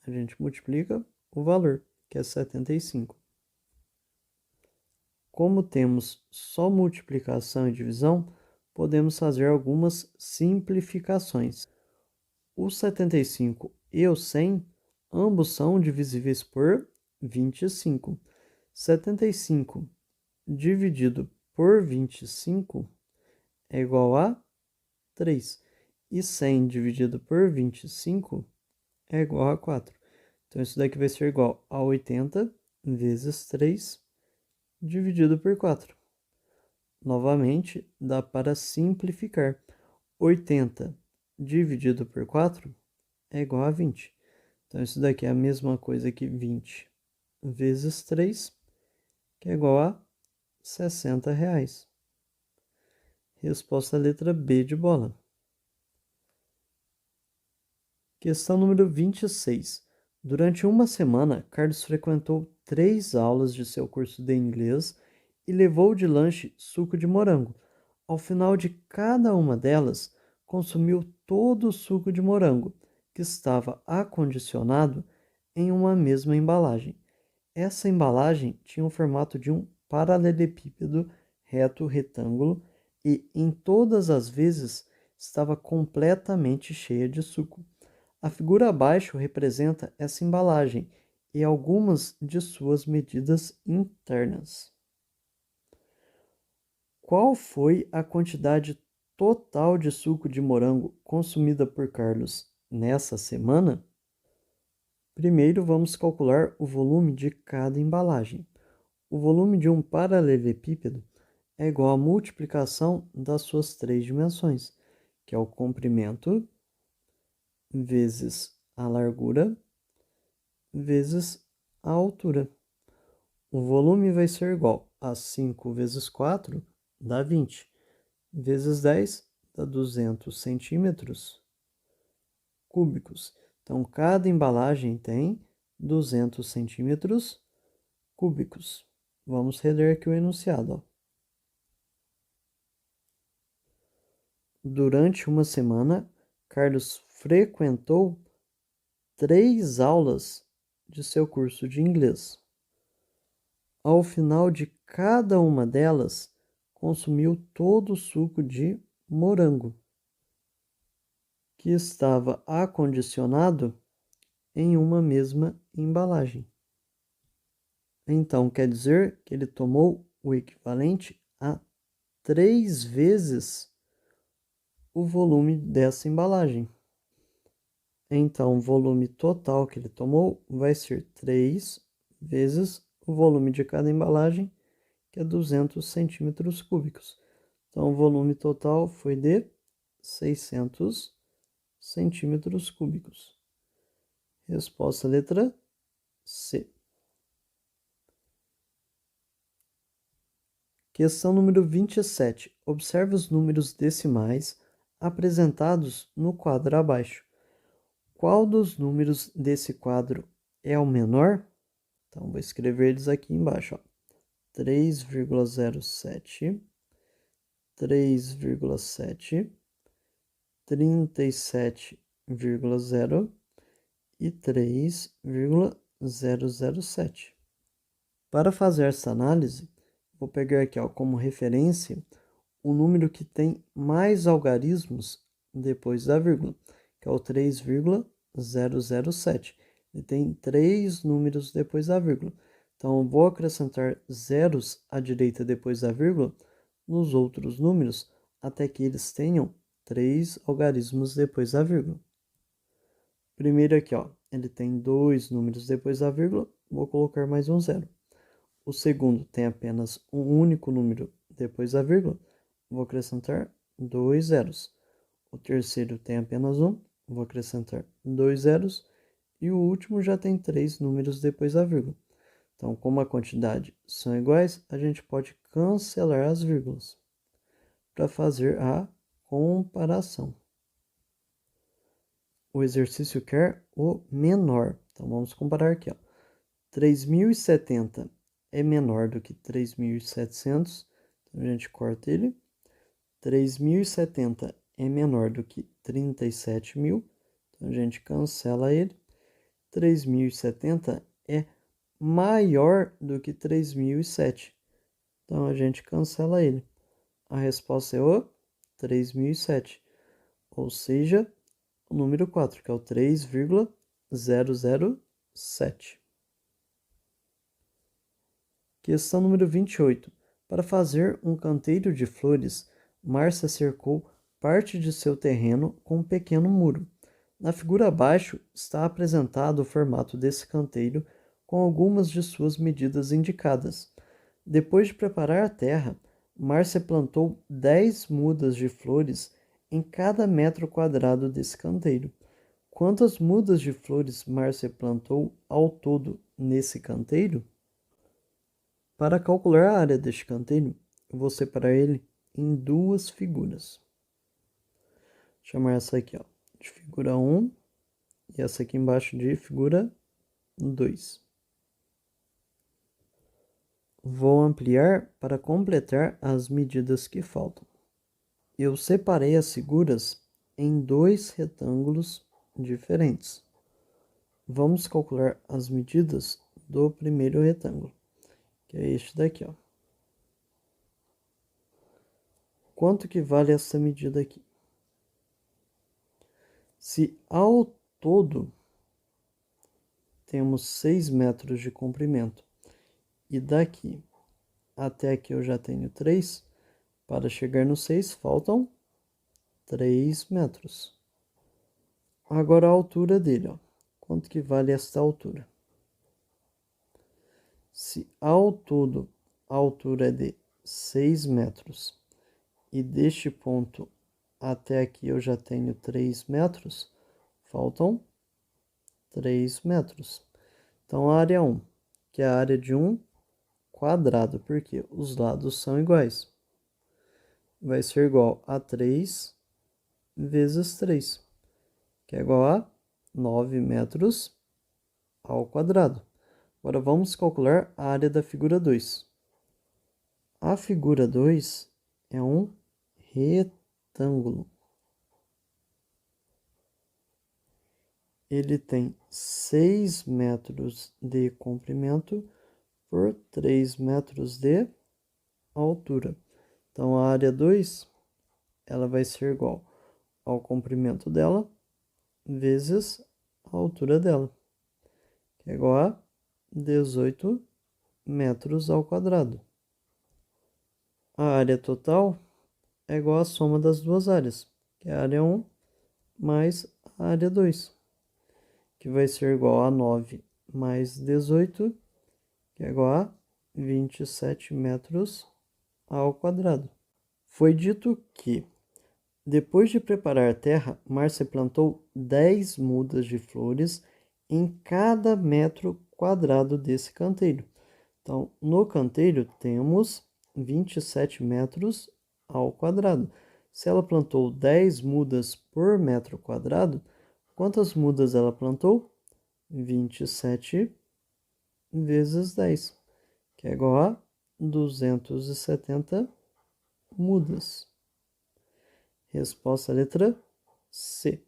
A gente multiplica o valor, que é 75. Como temos só multiplicação e divisão, podemos fazer algumas simplificações. O 75 e o 100, ambos são divisíveis por 25. 75 dividido por 25 é igual a 3. E 100 dividido por 25 é igual a 4. Então, isso daqui vai ser igual a 80 vezes 3 dividido por 4. Novamente, dá para simplificar. 80 dividido por 4 é igual a 20. Então, isso daqui é a mesma coisa que 20 vezes 3, que é igual a R$ 60. Resposta letra B de bola. Questão número 26. Durante uma semana, Carlos frequentou 3 aulas de seu curso de inglês e levou de lanche suco de morango. Ao final de cada uma delas, consumiu todo o suco de morango, que estava acondicionado em uma mesma embalagem. Essa embalagem tinha o formato de um paralelepípedo reto retângulo e, em todas as vezes, estava completamente cheia de suco. A figura abaixo representa essa embalagem e algumas de suas medidas internas. Qual foi a quantidade total de suco de morango consumida por Carlos nessa semana? Primeiro, vamos calcular o volume de cada embalagem. O volume de um paralelepípedo é igual à multiplicação das suas três dimensões, que é o comprimento vezes a largura vezes a altura. O volume vai ser igual a 5 vezes 4 dá 20, vezes 10 dá 200 centímetros cúbicos. Então, cada embalagem tem 200 centímetros cúbicos. Vamos reler aqui o enunciado. Ó. Durante uma semana, Carlos frequentou 3 aulas de seu curso de inglês. Ao final de cada uma delas, consumiu todo o suco de morango, que estava acondicionado em uma mesma embalagem. Então, quer dizer que ele tomou o equivalente a 3 vezes o volume dessa embalagem. Então, o volume total que ele tomou vai ser 3 vezes o volume de cada embalagem, que é 200 centímetros cúbicos. Então, o volume total foi de 600 centímetros cúbicos. Resposta letra C. Questão número 27. Observe os números decimais apresentados no quadro abaixo. Qual dos números desse quadro é o menor? Então, vou escrever eles aqui embaixo. 3,07, 3,7, 37,0 e 3,007. Para fazer essa análise, vou pegar aqui como referência o número que tem mais algarismos depois da vírgula, que é o 3,007. Ele tem 3 números depois da vírgula. Então, vou acrescentar zeros à direita depois da vírgula nos outros números até que eles tenham 3 algarismos depois da vírgula. Primeiro aqui, ele tem 2 números depois da vírgula, vou colocar mais um zero. O segundo tem apenas um único número depois da vírgula, vou acrescentar 2 zeros. O terceiro tem apenas um, vou acrescentar 2 zeros. E o último já tem 3 números depois da vírgula. Então, como a quantidade são iguais, a gente pode cancelar as vírgulas para fazer a comparação. O exercício quer o menor. Então, vamos comparar aqui. 3.070 é menor do que 3.700. Então, a gente corta ele. 3.070 é menor do que 37.000. Então, a gente cancela ele. 3.070 é maior do que 3.007. Então, a gente cancela ele. A resposta é o 3.007. Ou seja, o número 4, que é o 3,007. Questão número 28. Para fazer um canteiro de flores, Márcia cercou parte de seu terreno com um pequeno muro. Na figura abaixo está apresentado o formato desse canteiro com algumas de suas medidas indicadas. Depois de preparar a terra, Márcia plantou 10 mudas de flores em cada metro quadrado desse canteiro. Quantas mudas de flores Márcia plantou ao todo nesse canteiro? Para calcular a área deste canteiro, eu vou separar ele em duas figuras. Vou chamar essa aqui, de figura 1 e essa aqui embaixo de figura 2. Vou ampliar para completar as medidas que faltam. Eu separei as figuras em 2 retângulos diferentes. Vamos calcular as medidas do primeiro retângulo, que é este daqui, Quanto que vale essa medida aqui? Se ao todo temos 6 metros de comprimento e daqui até aqui eu já tenho 3, para chegar no 6 faltam 3 metros. Agora a altura dele, Quanto que vale esta altura? Se ao todo a altura é de 6 metros e deste ponto até aqui eu já tenho 3 metros, faltam 3 metros. Então, a área 1, que é a área de um quadrado, porque os lados são iguais, vai ser igual a 3 vezes 3, que é igual a 9 metros ao quadrado. Agora, vamos calcular a área da figura 2. A figura 2 é um retângulo. Ele tem 6 metros de comprimento por 3 metros de altura. Então, a área 2, ela vai ser igual ao comprimento dela vezes a altura dela, que é igual a 18 metros ao quadrado. A área total é igual à soma das duas áreas, que é a área 1 mais a área 2, que vai ser igual a 9 mais 18, que é igual a 27 metros ao quadrado. Foi dito que, depois de preparar a terra, Márcia plantou 10 mudas de flores em cada metro quadrado desse canteiro. Então, no canteiro temos 27 metros ao quadrado. Se ela plantou 10 mudas por metro quadrado, quantas mudas ela plantou? 27 vezes 10, que é igual a 270 mudas. Resposta letra C.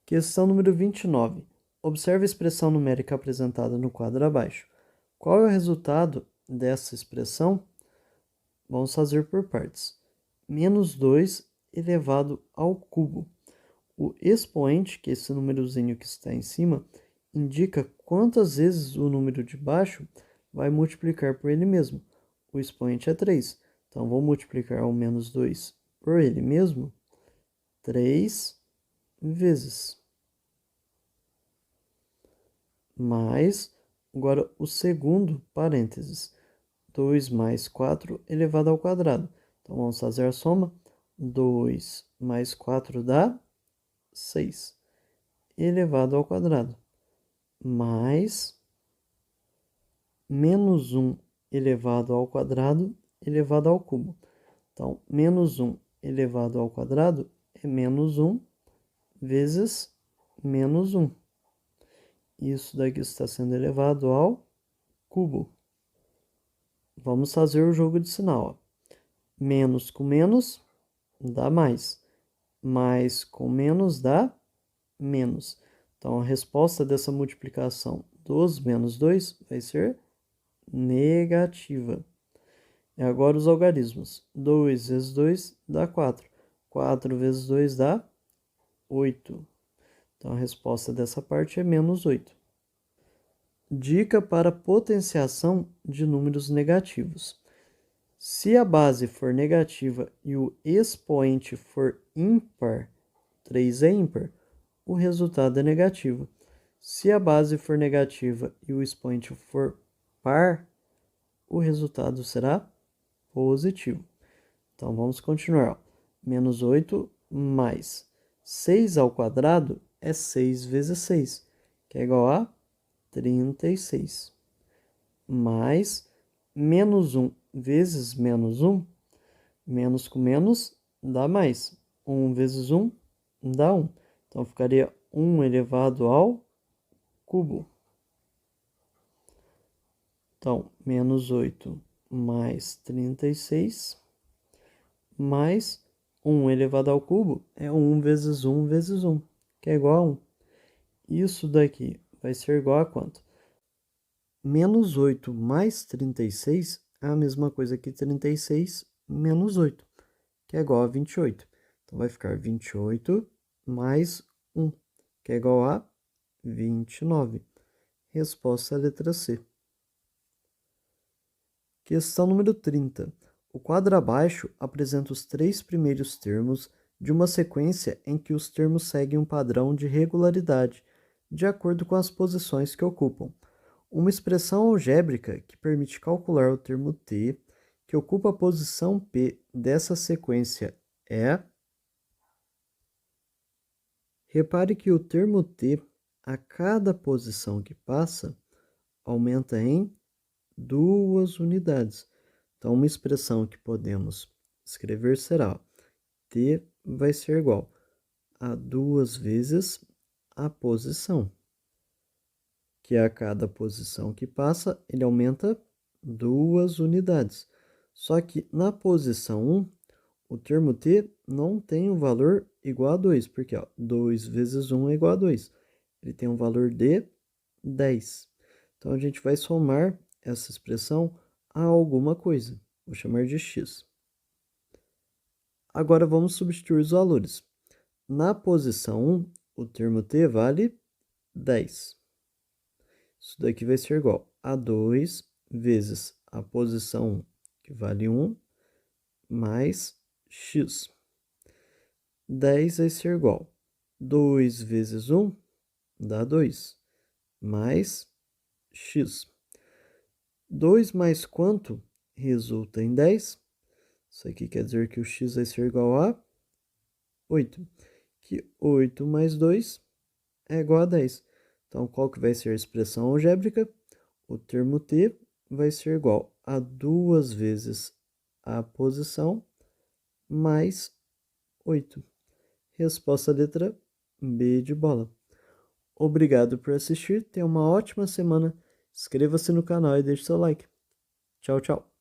Questão número 29. Observe a expressão numérica apresentada no quadro abaixo. Qual é o resultado dessa expressão? Vamos fazer por partes. Menos 2 elevado ao cubo. O expoente, que é esse númerozinho que está em cima, indica quantas vezes o número de baixo vai multiplicar por ele mesmo. O expoente é 3. Então, vou multiplicar o menos 2 por ele mesmo 3 vezes. Mais, agora o segundo parênteses. 2 mais 4 elevado ao quadrado. Então, vamos fazer a soma. 2 mais 4 dá 6 elevado ao quadrado. Mais menos 1 elevado ao quadrado elevado ao cubo. Então, menos 1 elevado ao quadrado é menos 1 vezes menos 1. Isso daqui está sendo elevado ao cubo. Vamos fazer o jogo de sinal. Menos com menos dá mais. Mais com menos dá menos. Então, a resposta dessa multiplicação dos menos 2 vai ser negativa. E agora os algarismos. 2 vezes 2 dá 4. 4 vezes 2 dá 8. Então, a resposta dessa parte é menos 8. Dica para potenciação de números negativos. Se a base for negativa e o expoente for ímpar, 3 é ímpar, o resultado é negativo. Se a base for negativa e o expoente for par, o resultado será positivo. Então, vamos continuar. Menos 8 mais 6 ao quadrado é 6 vezes 6, que é igual a 36. Mais menos 1 vezes menos 1, menos com menos dá mais. 1 vezes 1 dá 1. Então, ficaria 1 elevado ao cubo. Então, menos 8 mais 36, mais 1 elevado ao cubo é 1 vezes 1 vezes 1, que é igual a 1. Isso daqui vai ser igual a quanto? Menos 8 mais 36 é a mesma coisa que 36 menos 8, que é igual a 28. Então, vai ficar 28 mais 1, que é igual a 29. Resposta é a letra C. Questão número 30. O quadro abaixo apresenta os 3 primeiros termos de uma sequência em que os termos seguem um padrão de regularidade, de acordo com as posições que ocupam. Uma expressão algébrica que permite calcular o termo t, que ocupa a posição P dessa sequência é... Repare que o termo t, a cada posição que passa, aumenta em 2 unidades. Então, uma expressão que podemos escrever será: t vai ser igual a 2 vezes a posição, que a cada posição que passa, ele aumenta 2 unidades. Só que na posição 1, o termo t não tem um valor igual a 2, porque 2 vezes 1 é igual a 2. Ele tem um valor de 10. Então, a gente vai somar essa expressão a alguma coisa. Vou chamar de x. Agora vamos substituir os valores. Na posição 1, o termo t vale 10. Isso daqui vai ser igual a 2 vezes a posição 1, que vale 1, mais x. 10 vai ser igual a 2 vezes 1 dá 2, mais x. 2 mais quanto resulta em 10? Isso aqui quer dizer que o x vai ser igual a 8. Que 8 mais 2 é igual a 10. Então, qual que vai ser a expressão algébrica? O termo t vai ser igual a 2 vezes a posição mais 8. Resposta letra B de bola. Obrigado por assistir, tenha uma ótima semana. Inscreva-se no canal e deixe seu like. Tchau, tchau.